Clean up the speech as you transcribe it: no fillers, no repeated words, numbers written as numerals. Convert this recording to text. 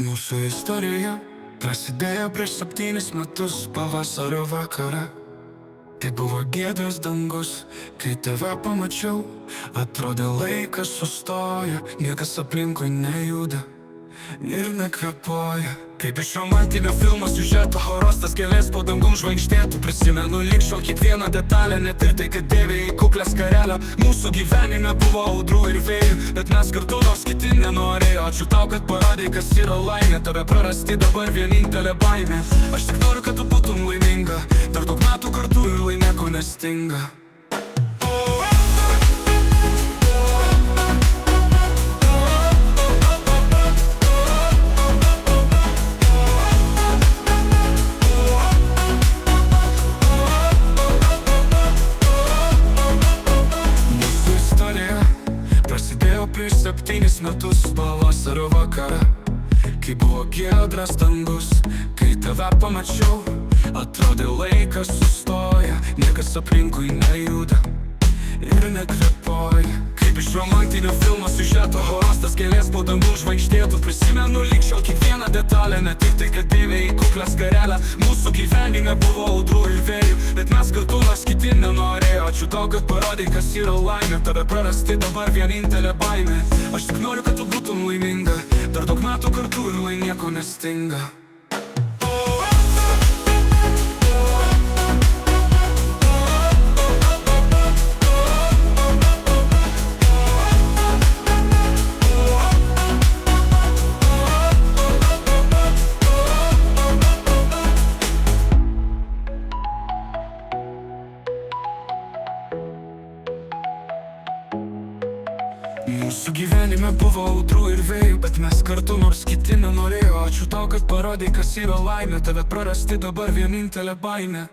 Mūsų istorija prasidėjo prieš 7 metus pavasario vakarą. Tai buvo giedras dangus, kai tave pamačiau. Atrodė laikas sustoja, niekas aplinkui nejuda ir nekvepuoja. Kaip iš romantinio filmo siužeto horostas kelias po dangum žvaigždėtų. Prisimenu lyg šiol kiekvieną detalę, net ir tai, kad dėvė į kuklę skarelę. Mūsų gyvenime buvo audrų ir vėjų, bet mes kartu nors kiti nenorėjo. Ačiū tau, kad parodai, kas yra laimė. Tave prarasti dabar vienintelė baimė. Aš tik noriu, kad tu būtum laiminga. Dar daug metų kartu ir laimėko nestinga. Prieš 7 metus pavasario vakarą, kai buvo giedras dangus, kai tave pamačiau. Atrodė laikas sustoja, niekas aplinkui nejuda ir nekvepuoja. Kaip iš romantinio filmo siužeto horostas kelias po dangum žvaigždėtų. Prisimenu lyg šiol kiekvieną detalę, ne tik tai, kad dėvė į kuklę skarelę. Mūsų gyvenime buvo audrų ir vėjų, bet mes kartu nors kiti nenorėjo. Ačiū tau, kad parodai, kas yra laimė. Tave prarasti dabar vienintelė baimė. Aš tik noriu, kad tu būtum laiminga. Dar daug metų kartu ir laimėko nestinga. Mūsų gyvenime buvo audrų ir vėjų, bet mes kartu nors kiti nenorėjo. Ačiū tau, kad parodai, kas yra laimė. Tave prarasti dabar vienintelė baimė.